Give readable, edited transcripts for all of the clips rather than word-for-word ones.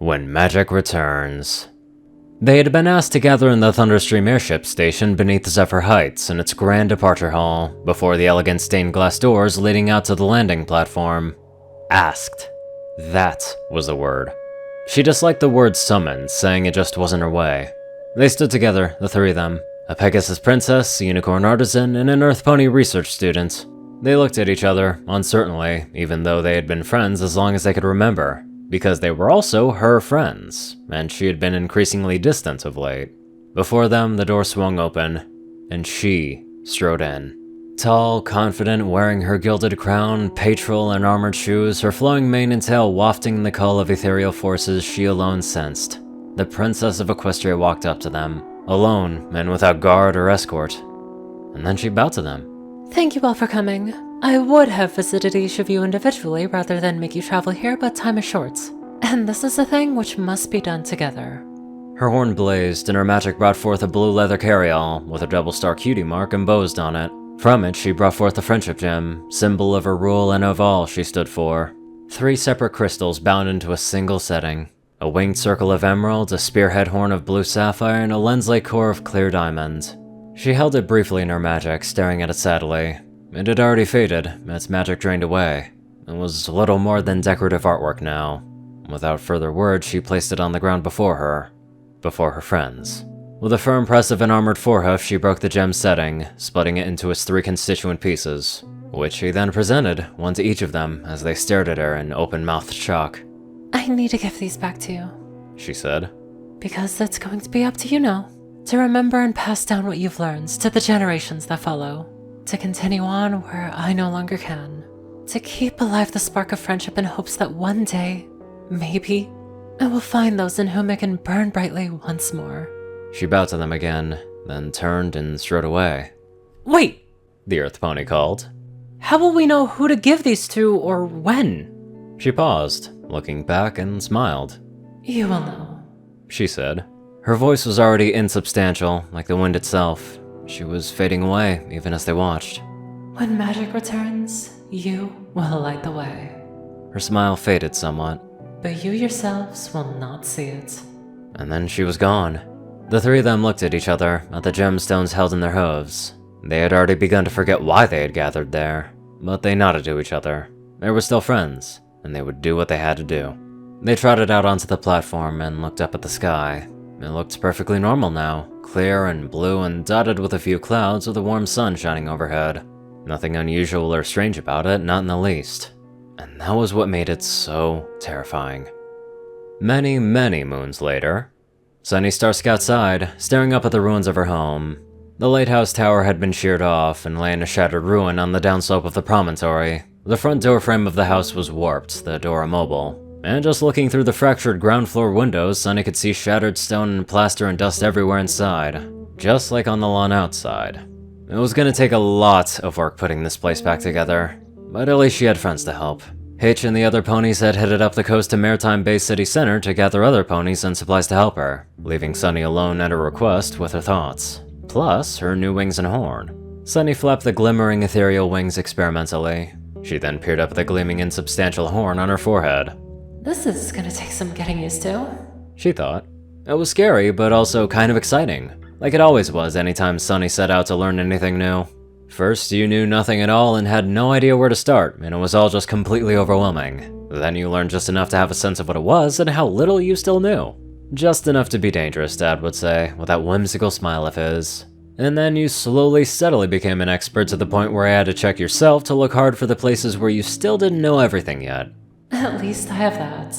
When Magic Returns. They had been asked to gather in the Thunderstream airship station beneath Zephyr Heights in its grand departure hall, before the elegant stained glass doors leading out to the landing platform. Asked. That was the word. She disliked the word summoned, saying it just wasn't her way. They stood together, the three of them. A Pegasus princess, a unicorn artisan, and an Earth Pony research student. They looked at each other, uncertainly, even though they had been friends as long as they could remember, because they were also her friends, and she had been increasingly distant of late. Before them, the door swung open, and she strode in. Tall, confident, wearing her gilded crown, petrol, and armored shoes, her flowing mane and tail wafting the call of ethereal forces she alone sensed. The Princess of Equestria walked up to them, alone and without guard or escort, and then she bowed to them. Thank you all for coming. I would have visited each of you individually rather than make you travel here, but time is short. And this is a thing which must be done together. Her horn blazed, and her magic brought forth a blue leather carryall with a double-star cutie mark embossed on it. From it, she brought forth a friendship gem, symbol of her rule and of all she stood for. 3 separate crystals bound into a single setting. A winged circle of emerald, a spearhead horn of blue sapphire, and a lens-like core of clear diamond. She held it briefly in her magic, staring at it sadly. It had already faded, its magic drained away. It was little more than decorative artwork now. Without further words, she placed it on the ground before her friends. With a firm press of an armored forehoof, she broke the gem's setting, splitting it into its 3 constituent pieces, which she then presented, one to each of them, as they stared at her in open-mouthed shock. I need to give these back to you, she said. Because it's going to be up to you now, to remember and pass down what you've learned to the generations that follow, to continue on where I no longer can, to keep alive the spark of friendship in hopes that one day, maybe, I will find those in whom it can burn brightly once more. She bowed to them again, then turned and strode away. Wait! The Earth Pony called. How will we know who to give these to, or when? She paused, looking back and smiled. You will know, she said. Her voice was already insubstantial, like the wind itself. She was fading away, even as they watched. When magic returns, you will light the way. Her smile faded somewhat. But you yourselves will not see it. And then she was gone. The 3 of them looked at each other, at the gemstones held in their hooves. They had already begun to forget why they had gathered there, but they nodded to each other. They were still friends, and they would do what they had to do. They trotted out onto the platform and looked up at the sky. It looked perfectly normal now, clear and blue and dotted with a few clouds with a warm sun shining overhead. Nothing unusual or strange about it, not in the least. And that was what made it so terrifying. Many, many moons later, Sunny Star sat outside, staring up at the ruins of her home. The lighthouse tower had been sheared off and lay in a shattered ruin on the downslope of the promontory. The front door frame of the house was warped, the door immobile. And just looking through the fractured ground floor windows, Sunny could see shattered stone and plaster and dust everywhere inside, just like on the lawn outside. It was gonna take a lot of work putting this place back together, but at least she had friends to help. Hitch and the other ponies had headed up the coast to Maritime Bay City Center to gather other ponies and supplies to help her, leaving Sunny alone at her request with her thoughts, plus her new wings and horn. Sunny flapped the glimmering ethereal wings experimentally. She then peered up at the gleaming insubstantial horn on her forehead. This is gonna take some getting used to, she thought. It was scary, but also kind of exciting, like it always was anytime Sunny set out to learn anything new. First, you knew nothing at all and had no idea where to start, and it was all just completely overwhelming. Then you learned just enough to have a sense of what it was and how little you still knew. Just enough to be dangerous, Dad would say, with that whimsical smile of his. And then you slowly, steadily became an expert to the point where you had to check yourself to look hard for the places where you still didn't know everything yet. At least I have that,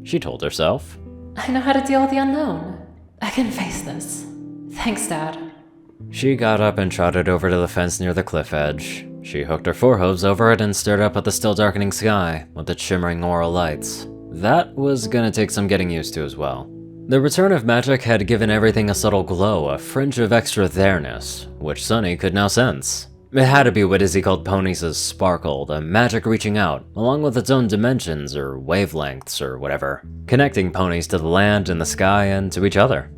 she told herself. I know how to deal with the unknown. I can face this. Thanks, Dad. She got up and trotted over to the fence near the cliff edge. She hooked her forehooves over it and stared up at the still darkening sky with its shimmering aural lights. That was gonna take some getting used to as well. The return of magic had given everything a subtle glow, a fringe of extra there-ness, which Sunny could now sense. It had to be what Izzy called ponies as sparkled, a magic reaching out, along with its own dimensions or wavelengths or whatever, connecting ponies to the land and the sky and to each other.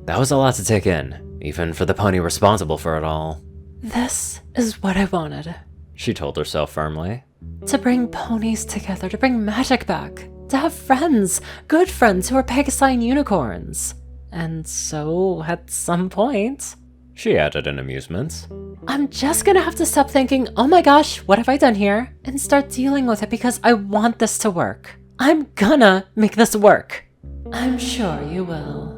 That was a lot to take in, even for the pony responsible for it all. This is what I wanted, she told herself firmly. To bring ponies together, to bring magic back. To have friends, good friends who are Pegasus unicorns. And so, at some point, she added in amusement, I'm just gonna have to stop thinking, oh my gosh, what have I done here? And start dealing with it because I want this to work. I'm gonna make this work. I'm sure you will.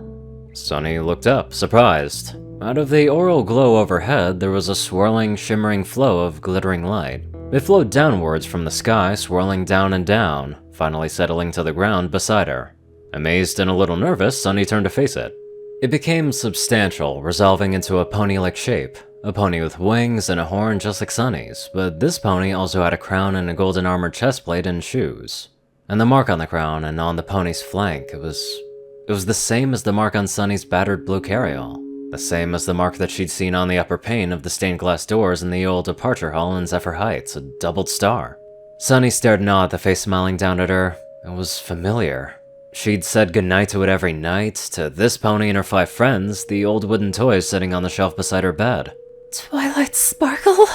Sony looked up, surprised. Out of the aural glow overhead, there was a swirling, shimmering flow of glittering light. It flowed downwards from the sky, swirling down and down, finally settling to the ground beside her. Amazed and a little nervous, Sony turned to face it. It became substantial, resolving into a pony-like shape. A pony with wings and a horn just like Sony's, but this pony also had a crown and a golden armored chestplate and shoes. And the mark on the crown and on the pony's flank, it was the same as the mark on Sony's battered blue carryall. The same as the mark that she'd seen on the upper pane of the stained glass doors in the old departure hall in Zephyr Heights, a doubled star. Sony stared in awe at the face smiling down at her. It was familiar. She'd said goodnight to it every night, to this pony and her 5 friends, the old wooden toys sitting on the shelf beside her bed. Twilight Sparkle?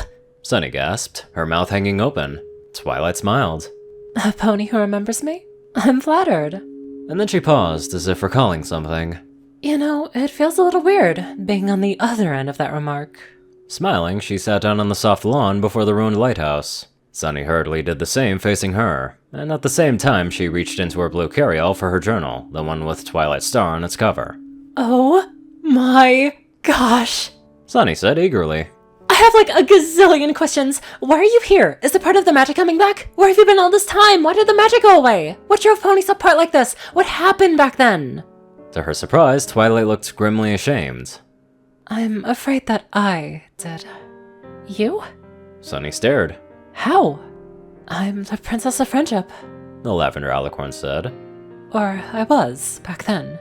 Sony gasped, her mouth hanging open. Twilight smiled. A pony who remembers me? I'm flattered. And then she paused, as if recalling something. You know, it feels a little weird, being on the other end of that remark. Smiling, she sat down on the soft lawn before the ruined lighthouse. Sony hurriedly did the same facing her, and at the same time she reached into her blue carryall for her journal, the one with Twilight Star on its cover. Oh my gosh! Sony said eagerly. I have like a gazillion questions. Why are you here? Is the part of the magic coming back? Where have you been all this time? Why did the magic go away? What drove ponies apart like this? What happened back then? To her surprise, Twilight looked grimly ashamed. I'm afraid that I did. You? Sony stared. How? I'm the Princess of Friendship. The Lavender Alicorn said. Or I was, back then.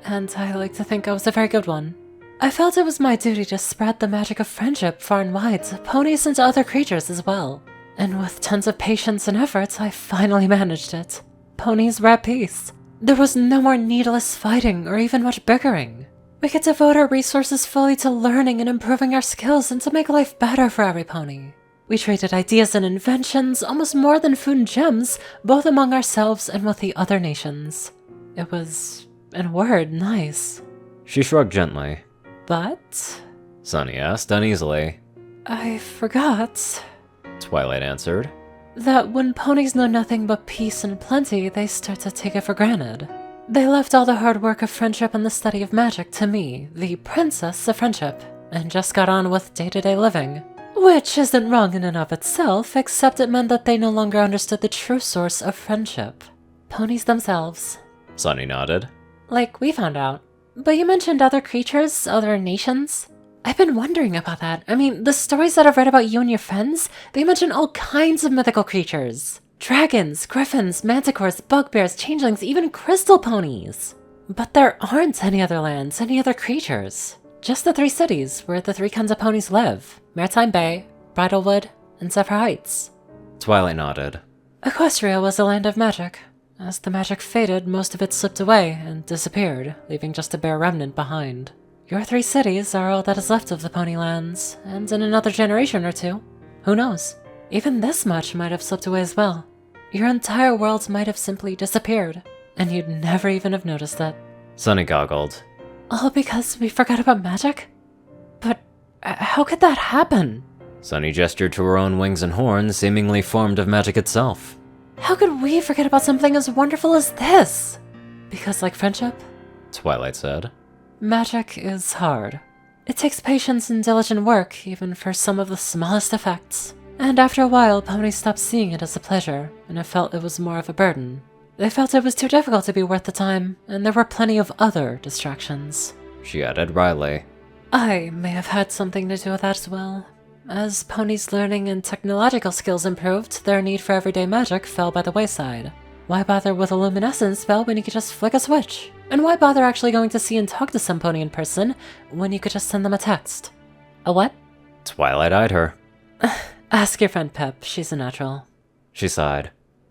And I like to think I was a very good one. I felt it was my duty to spread the magic of friendship far and wide to ponies and to other creatures as well. And with tons of patience and effort, I finally managed it. Ponies were at peace. There was no more needless fighting or even much bickering. We could devote our resources fully to learning and improving our skills and to make life better for every pony. We traded ideas and inventions, almost more than food and gems, both among ourselves and with the other nations. It was, in a word, nice. She shrugged gently. But? Sony asked uneasily. I forgot, Twilight answered, that when ponies know nothing but peace and plenty, they start to take it for granted. They left all the hard work of friendship and the study of magic to me, the Princess of Friendship, and just got on with day-to-day living. Which isn't wrong in and of itself, except it meant that they no longer understood the true source of friendship. Ponies themselves. Sony nodded. Like we found out. But you mentioned other creatures, other nations. I've been wondering about that. I mean, the stories that I've read about you and your friends, they mention all kinds of mythical creatures. Dragons, griffins, manticores, bugbears, changelings, even crystal ponies. But there aren't any other lands, any other creatures. Just the 3 cities where the 3 kinds of ponies live. Maritime Bay, Bridalwood, and Zephyr Heights. Twilight nodded. Equestria was a land of magic. As the magic faded, most of it slipped away and disappeared, leaving just a bare remnant behind. Your 3 cities are all that is left of the Ponylands, and in another generation or 2, who knows? Even this much might have slipped away as well. Your entire world might have simply disappeared, and you'd never even have noticed it. Sony goggled. All because we forgot about magic? But how could that happen? Sony gestured to her own wings and horns, seemingly formed of magic itself. How could we forget about something as wonderful as this? Because like friendship, Twilight said, magic is hard. It takes patience and diligent work, even for some of the smallest effects. And after a while, ponies stopped seeing it as a pleasure, and it felt it was more of a burden. They felt it was too difficult to be worth the time, and there were plenty of other distractions. She added wryly. I may have had something to do with that as well. As ponies' learning and technological skills improved, their need for everyday magic fell by the wayside. Why bother with a luminescence spell when you could just flick a switch? And why bother actually going to see and talk to some pony in person when you could just send them a text? A what? Twilight eyed her. Ask your friend Pep, she's a natural. She sighed.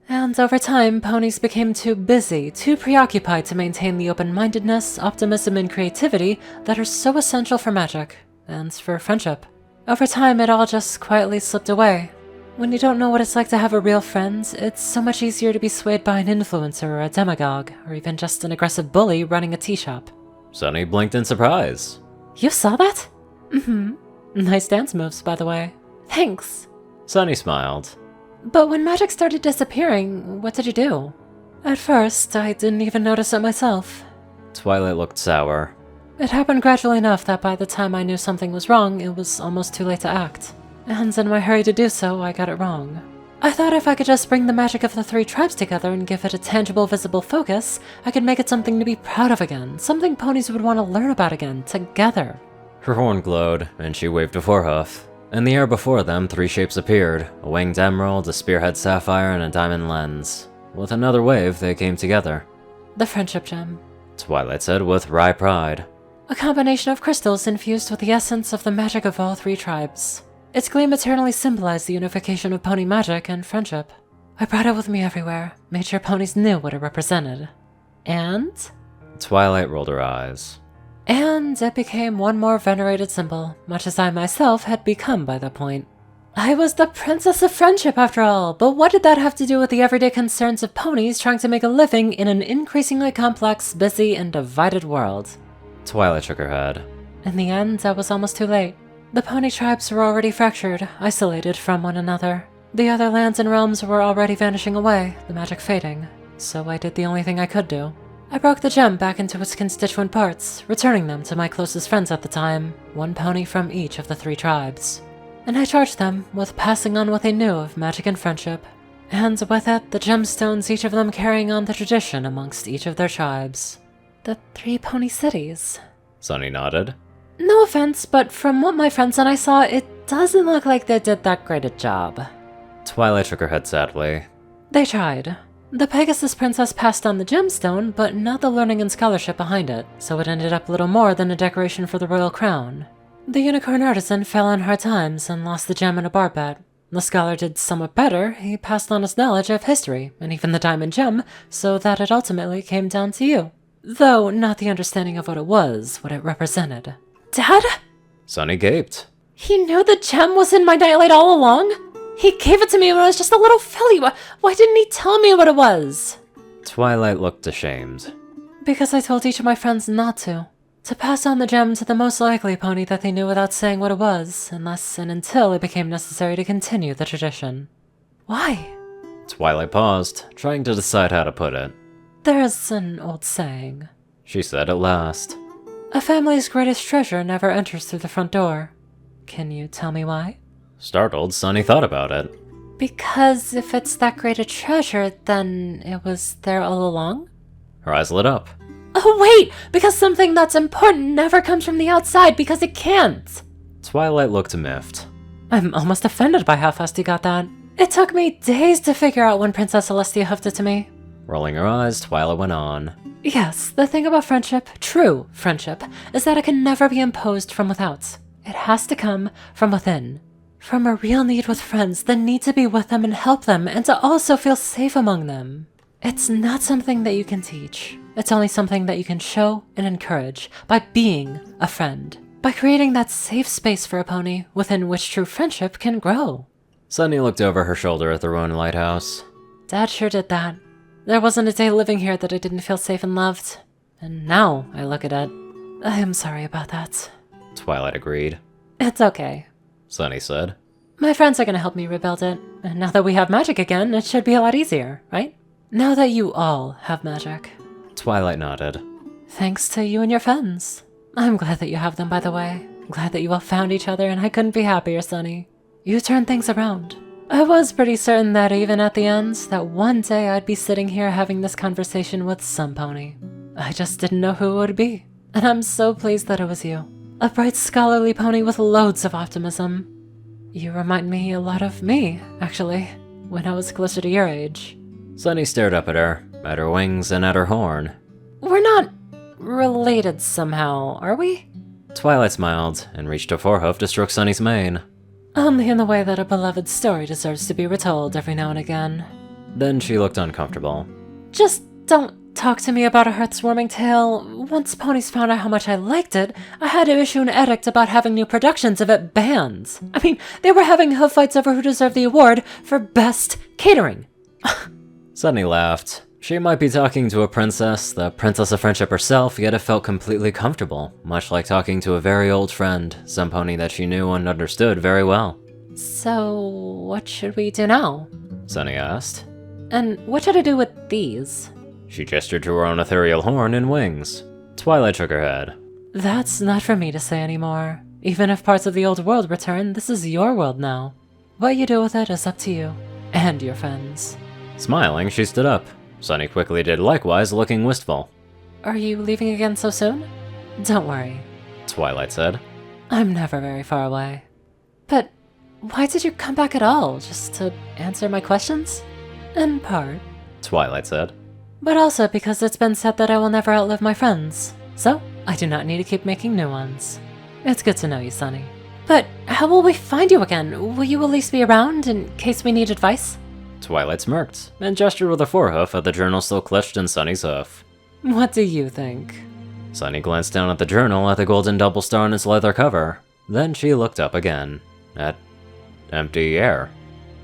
And over time, ponies became too busy, too preoccupied to maintain the open-mindedness, optimism, and creativity that are so essential for magic, and for friendship. Over time, it all just quietly slipped away. When you don't know what it's like to have a real friend, it's so much easier to be swayed by an influencer or a demagogue, or even just an aggressive bully running a tea shop. Sunny blinked in surprise. You saw that? Mm-hmm. Nice dance moves, by the way. Thanks. Sunny smiled. But when magic started disappearing, what did you do? At first, I didn't even notice it myself. Twilight looked sour. It happened gradually enough that by the time I knew something was wrong, it was almost too late to act. And in my hurry to do so, I got it wrong. I thought if I could just bring the magic of the 3 tribes together and give it a tangible, visible focus, I could make it something to be proud of again, something ponies would want to learn about again, together. Her horn glowed, and she waved a forehoof. In the air before them, 3 shapes appeared, a winged emerald, a spearhead sapphire, and a diamond lens. With another wave, they came together. The friendship gem, Twilight said with wry pride. a combination of crystals infused with the essence of the magic of all 3 tribes. Its gleam eternally symbolized the unification of pony magic and friendship. I brought it with me everywhere, made sure ponies knew what it represented. And Twilight rolled her eyes. it became one more venerated symbol, much as I myself had become by that point. I was the princess of friendship after all, but what did that have to do with the everyday concerns of ponies trying to make a living in an increasingly complex, busy, and divided world? Twilight shook her head. In the end, I was almost too late. The pony tribes were already fractured, isolated from one another. The other lands and realms were already vanishing away, the magic fading, so I did the only thing I could do. I broke the gem back into its constituent parts, returning them to my closest friends at the time, 1 pony from each of the 3 tribes. And I charged them with passing on what they knew of magic and friendship, and with it, the gemstones, each of them carrying on the tradition amongst each of their tribes. The 3 pony cities. Sunny nodded. No offense, but from what my friends and I saw, it doesn't look like they did that great a job. Twilight shook her head sadly. They tried. The Pegasus Princess passed on the gemstone, but not the learning and scholarship behind it, so it ended up little more than a decoration for the royal crown. The unicorn artisan fell on hard times and lost the gem in a bar bet. The scholar did somewhat better. He passed on his knowledge of history, and even the diamond gem, so that it ultimately came down to you. Though not the understanding of what it was, what it represented. Dad? Sunny gaped. He knew the gem was in my nightlight all along? He gave it to me when I was just a little filly. Why didn't he tell me what it was? Twilight looked ashamed. Because I told each of my friends not to. To pass on the gem to the most likely pony that they knew without saying what it was, unless and until it became necessary to continue the tradition. Why? Twilight paused, trying to decide how to put it. There's an old saying, She said at last. A family's greatest treasure never enters through the front door. Can you tell me why? Startled, Sunny thought about it. Because if it's that great a treasure, then it was there all along? Her eyes lit up. Oh wait! Because something that's important never comes from the outside, because it can't! Twilight looked miffed. I'm almost offended by how fast you got that. It took me days to figure out when Princess Celestia hoofed it to me. Rolling her eyes, Twilight went on. Yes, the thing about friendship, true friendship, is that it can never be imposed from without. It has to come from within. From a real need with friends, the need to be with them and help them, and to also feel safe among them. It's not something that you can teach. It's only something that you can show and encourage by being a friend. By creating that safe space for a pony within which true friendship can grow. Sunny looked over her shoulder at the ruined lighthouse. Dad sure did that. There wasn't a day living here that I didn't feel safe and loved. And now I look at it. I am sorry about that. Twilight agreed. It's okay. Sunny said. My friends are gonna help me rebuild it. And now that we have magic again, it should be a lot easier, right? Now that you all have magic. Twilight nodded. Thanks to you and your friends. I'm glad that you have them, by the way. Glad that you all found each other, and I couldn't be happier, Sunny. You turned things around. I was pretty certain that even at the end, that one day I'd be sitting here having this conversation with some pony. I just didn't know who it would be. And I'm so pleased that it was you. A bright, scholarly pony with loads of optimism. You remind me a lot of me, actually, when I was closer to your age. Sunny stared up at her wings, and at her horn. We're not related somehow, are we? Twilight smiled, and reached her forehoof to stroke Sunny's mane. Only in the way that a beloved story deserves to be retold every now and again. Then she looked uncomfortable. Just don't talk to me about a heart-warming tale. Once ponies found out how much I liked it, I had to issue an edict about having new productions of it banned. I mean, they were having hoof fights over who deserved the award for best catering. Sunny laughed. She might be talking to a princess, the princess of friendship herself, yet it felt completely comfortable, much like talking to a very old friend, some pony that she knew and understood very well. So, what should we do now? Sunny asked. And what should I do with these? She gestured to her own ethereal horn and wings. Twilight shook her head. That's not for me to say anymore. Even if parts of the old world return, this is your world now. What you do with it is up to you, and your friends. Smiling, she stood up. Sunny quickly did likewise, looking wistful. Are you leaving again so soon? Don't worry, Twilight said. I'm never very far away. But why did you come back at all? Just to answer my questions? In part. Twilight said. But also because it's been said that I will never outlive my friends. So, I do not need to keep making new ones. It's good to know you, Sunny. But how will we find you again? Will you at least be around in case we need advice? Twilight smirked, and gestured with a forehoof at the journal still clutched in Sunny's hoof. What do you think? Sunny glanced down at the journal at the golden double star on its leather cover. Then she looked up again, at empty air.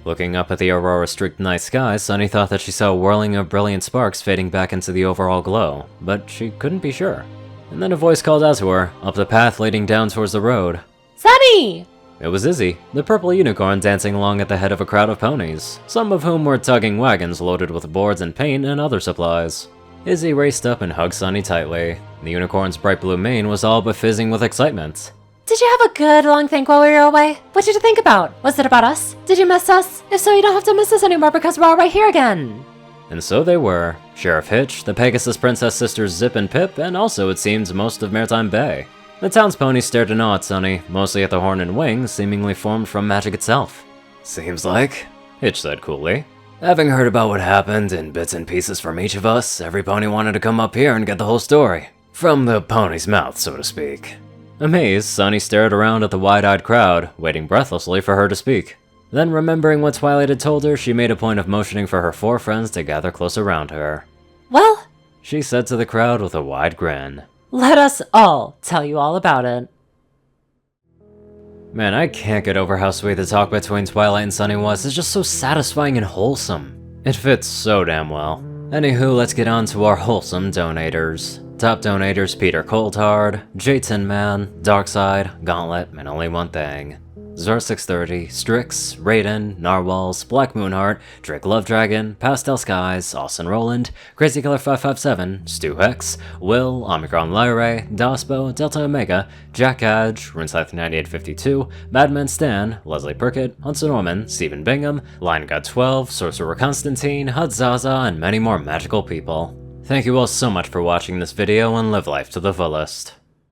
Looking up at the aurora-streaked night sky, Sunny thought that she saw a whirling of brilliant sparks fading back into the overall glow, but she couldn't be sure. And then a voice called out to her, up the path leading down towards the road. Sunny! It was Izzy, the purple unicorn dancing along at the head of a crowd of ponies, some of whom were tugging wagons loaded with boards and paint and other supplies. Izzy raced up and hugged Sunny tightly. The unicorn's bright blue mane was all but fizzing with excitement. Did you have a good long think while we were away? What did you think about? Was it about us? Did you miss us? If so, you don't have to miss us anymore because we're all right here again. And so they were. Sheriff Hitch, the Pegasus Princess sisters Zip and Pip, and also, it seems, most of Maritime Bay. The town's ponies stared in awe at Sunny, mostly at the horn and wings, seemingly formed from magic itself. Seems like, Hitch said coolly. Having heard about what happened in bits and pieces from each of us, every pony wanted to come up here and get the whole story. From the pony's mouth, so to speak. Amazed, Sunny stared around at the wide-eyed crowd, waiting breathlessly for her to speak. Then, remembering what Twilight had told her, she made a point of motioning for her 4 friends to gather close around her. Well, She said to the crowd with a wide grin. Let us all tell you all about it. Man, I can't get over how sweet the talk between Twilight and Sunny was. It's just so satisfying and wholesome. It fits so damn well. Anywho, let's get on to our wholesome donators. Top donators: Peter Coulthard, J Tin Man, Darkside, Gauntlet, and only one thing. Zor630, Strix, Rayden, Narwhals, Blackmoonheart, Drake Lovedragon, Pastel Skies, Austin Roland, Crazy Killer 557, Stu Hex, Will, Omicron Lyrae, Daspo, Delta Omega, Jack Adge, Runescythe 9852, Madman Stan, Leslie Prickett, Hudson Norman, Stephen Bingham, Lion God 12, Sorcerer Constantine, Hud Zaza, and many more magical people. Thank you all so much for watching this video and live life to the fullest.